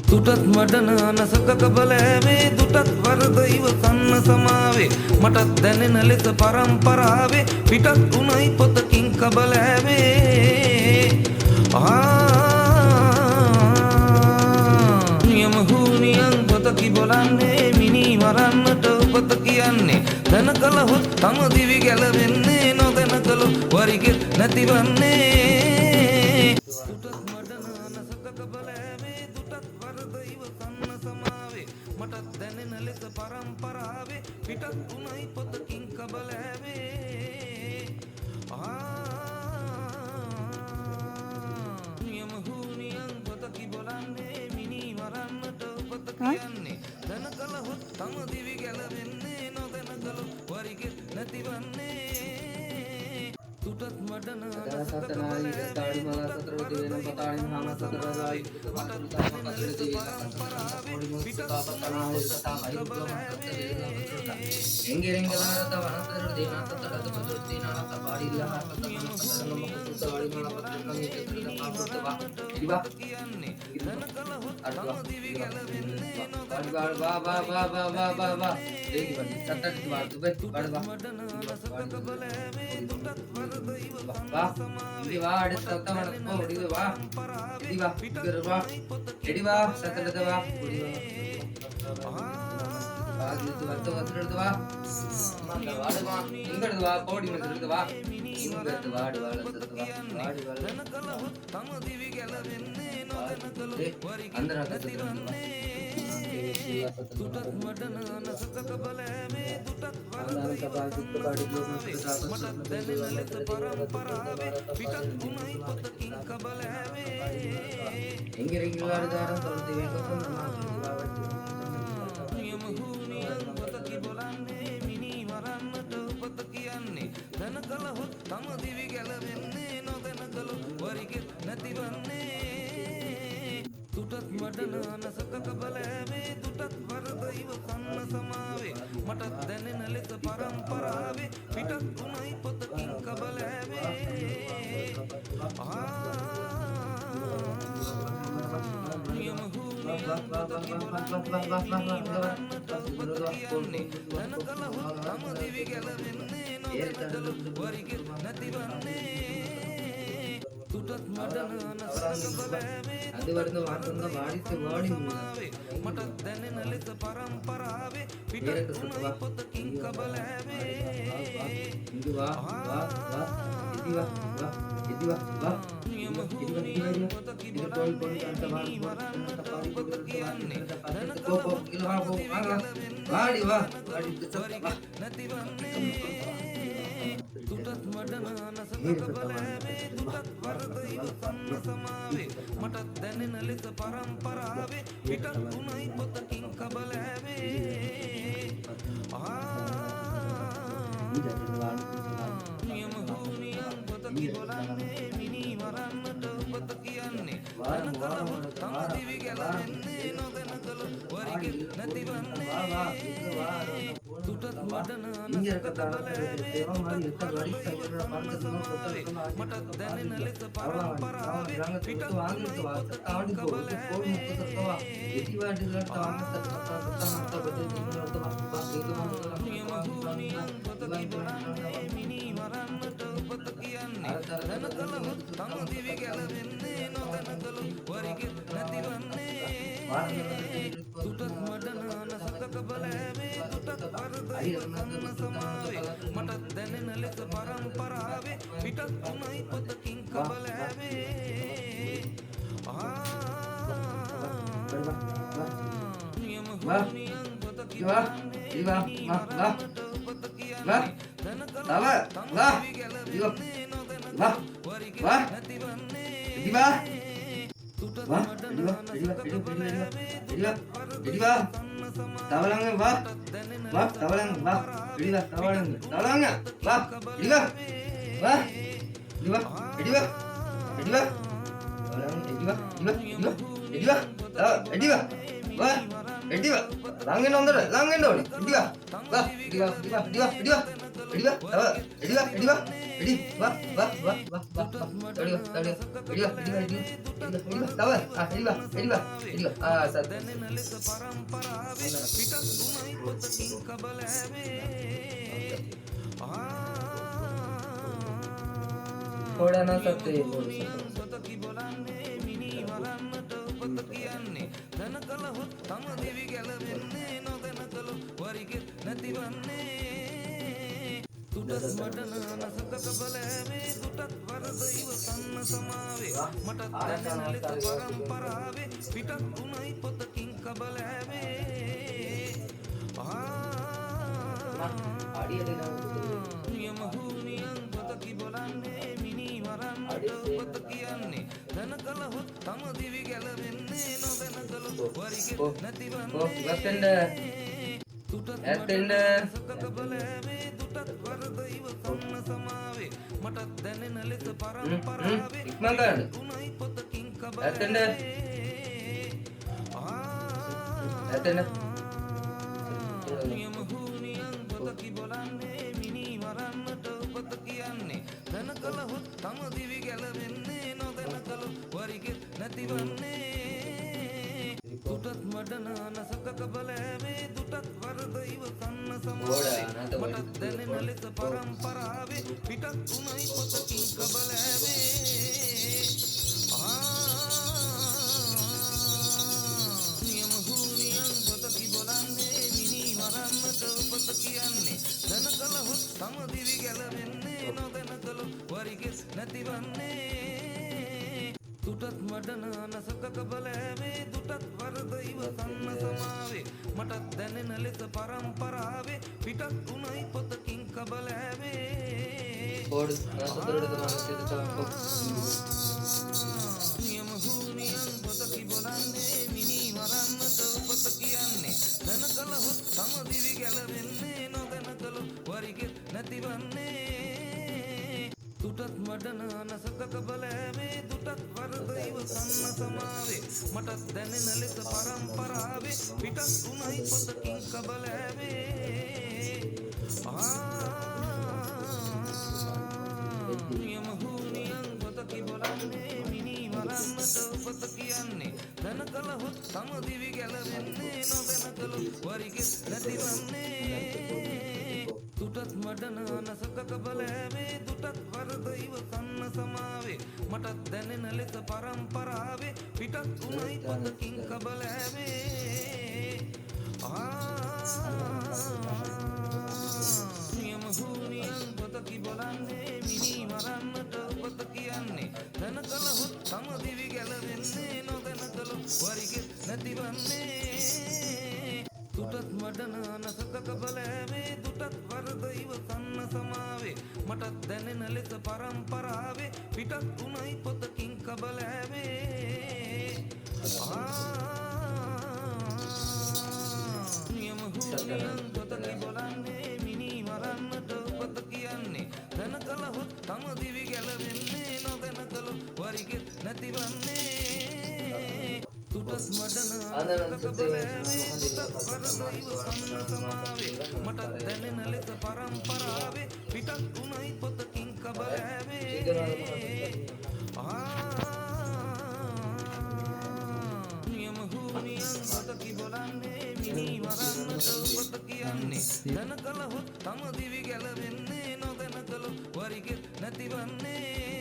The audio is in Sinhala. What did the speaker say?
තුටත් මඩන අනසක කබලෑවේ දුටත් වරද ඉවසන්න සමාවේ මටත් දැනෙන ලෙස පරම්පරාවේ පිටත් උනයි පොතකින් කබලෑවේ නියම හූනියන් පොතකි බොලන්නේ මිනී මරන්නට උපත කියන්නේ දැන කළහොත් තම දිවි ගැලවෙන්නේ නොදැන කළොත් වරිගෙත් නැතිවන්නේ තුටත් මඩන අනසක කබලෑවේ දුටත් වරද ඉවසන්න සමාවේ මටත් දැනෙන ලෙස පරම්පරාවේ පිටත් උනයි පොතකින් කබලෑවේ නියම හූනියන් පොතකි බොලන්නේ මිනී මරන්නට උපත කියන්නේ දැන කළහොත් තම දිවි ගැලවෙන්නේ නොදැන කළොත් වරිගෙත් නැතිවන්නේ තුටත් මඩන අනසක කබලෑවේ දුටත් වරද ඉවසන්න සමාවේ මටත් දැනෙන ලෙස පරම්පරාවේ පිටත් උනයි පොතකින් කබලෑවේ නියම හූනියන් පොතකි බොලන්නේ මරන්නට උපත කියන්නේ දැන කළහොත් තම දිවි ගැලවෙන්නේ නොදැන කළොත් වරිගෙත් නැතිවන්නේ තුටත් මඩන අනසක කබලෑවේ අද වරද වාඩිත් වාඩි මටත් දැනෙන ලෙස පරම්පරාවේ පිටත් උනයි පොතකින් කබලෑවේ නියම හූනියන් පොතකි බොලන්නේ මිනී මරන්නට උපත කියන්නේ දැන කළහොත් තම දිවි ගැලවෙන්නේ නැතිවන්නේ තුටත් මඩන අනසක කබලෑවේ දුටත් වරද ඉවසන්න සමාවේ මටත් දැනෙන ලෙස පරම්පරාවේ පිටත් උනයි පොතකින් කබලෑවේ නියම හූනියන් පොතකි බොලන්නේ මිනී මරන්නට උපත කියන්නේ දැන කළහොත් තම දිවි ගැලවෙන්නේ නොදැන කළොත් වරිගෙත් නැතිවන්නේ තුටත් මඩන අනසක කබලෑවේ මටත් දැනෙන ලෙස පරම්පරාවේ පිටත් උනයි පොතකින් කබලෑවේ නියම හූනියන් පොතකි බොලන්නේ මිනී මරන්නට උපත කියන්නේ දැන කළහොත් තම දිවි ගැලවෙන්නේ නොදැන කළොත් වරිගෙත් නැතිවන්නේ තුටත් මඩන අනසක කබලෑවේ දුටත් වරද ඉවසන්න සමාවේ මටත් දැනෙන ලෙස පරම්පරාවේ පිටත් උනයි පොතකින් කබලෑවේ නියම හූනියන් පොතකි බොලන්නේ මිනී මරන්නට උපත කියන්නේ දැන කළහොත් තම දිවි ගැලවෙන්නේ නොදැන කළොත් වරිගෙත් නැතිවන්නේ තුටත් මඩන අනසක කබලෑවේ දුටත් වරද ඉවසන්න සමාවේ මටත් දැනෙන ලෙස පරම්පරාවේ wah, ready ba? Langin onder, langin dong. Ready ba? Wah, ready ba? Ready ba? Ready ba? Ready ba? Ready ba? Ready ba? Ready ba? Ready? Wah, wah, wah, wah, wah, wah. Ready ba? Ready ba? Ready ba? Ready ba? Ready ba? Ready ba? Tahu? Ah, ready ba? Ready ba? Ready ba? Ah, satu. थोड़ा ना सकते बोल තුටත් මට නසක කබලෑවේ තුටත් වරදයිව සන්න සමාවේ මටත් දැනෙන ලෙස පරම්පරාවේ පිටත් උනයි පොතකින් කබලෑවේ නියම හූනියන් පොතකි බොලන්නේ මිනී මරන්නට පොත කියන්නේ දැන කළහොත් තම දිවි ගැලවෙන්නේ නොදැන කළොත් වරිගෙ නැතිවන්නේ තුටත් මට නසක කබලෑවේ තුටත් වරදයිව සන්න සමාවේ මටත් දැනෙන ලෙස පරම්පරාවේ උනයි පොතකින් කබලෑවේ නියම හූනියන් පොතකි බොලන්නේ මිනී මරන්නට පොත කියන්නේ දැන කළහොත් තම දිවි ගැලවෙන්නේ නොදැන කළොත් වරිගෙ නැතිවන්නේ තුටත් මට නසක කබලෑවේ තුටත් වරදයිව සන්න සමාවේ මටත් දැනෙන ලෙස පරම්පරාවේ පිටත් උනයි පොතකින් කබලෑවේ නියම හූනියන් පොතකි බොලන්නේ මිනී මරන්නට පොත කියන්නේ දැන කළහොත් තම දිවි ගැලවෙන්නේ නොදැන කළොත් වරිගෙ නැතිවන්නේ තුටත් මට නසක කබලෑවේ තුටත් වරදයිව සන්න සමාවේ මටත් දැනෙන ලෙස පරම්පරාවේ පිටත් උනයි පොතකින් කබලෑවේ නියම හූනියන් පොතකි බොලන්නේ මිනී මරන්නට පොත කියන්නේ දැන කළහොත් තම දිවි ගැලවෙන්නේ නොදැන කළොත් වරිගෙ නැතිවන්නේ තුටත් මට නසක කබලෑවේ තුටත් වරදයිව සන්න සමාවේ මටත් දැනෙන ලෙස පරම්පරාවේ පිටත් උනයි පොතකින් කබලෑවේ නියම හූනියන් පොතකි බොලන්නේ මිනී මරන්නට පොත කියන්නේ දැන කළහොත් තම දිවි ගැලවෙන්නේ නොදැන කළොත් වරිගෙ නැතිවන්නේ තුටත් මට නසක කබලෑවේ තුටත් වරදයිව සන්න සමාවේ මටත් දැනෙන ලෙස පරම්පරාවේ පිටත් උනයි පොතකින් කබලෑවේ නියම හූනියන් පොතකි බොලන්නේ මිනී මරන්නට පොත කියන්නේ දැන කළහොත් තම දිවි ගැලවෙන්නේ නොදැන කළොත් වරිගෙ නැතිවන්නේ තුටත් මට නසක කබලෑවේ තුටත් වරදයිව සන්න සමාවේ මටත් දැනෙන ලෙස පරම්පරාවේ පිටත් උනයි පොතකින් කබලෑවේ නියම හූනියන් පොතකි බොලන්නේ මිනී මරන්නට පොත කියන්නේ දැන කළහොත් තම දිවි ගැලවෙන්නේ නොදැන කළොත් වරිගෙ නැතිවන්නේ තුටත් මට නසක කබලෑවේ තුටත් වරදයිව සන්න සමාවේ මටත් දැනෙන ලෙස පරම්පරාවේ පිටත් උනයි පොතකින් කබලෑවේ නියම හූනියන් පොතකි බොලන්නේ මිනී මරන්නට පොත කියන්නේ දැන කළහොත් තම දිවි ගැලවෙන්නේ නොදැන කළොත් වරිගෙ නැතිවන්නේ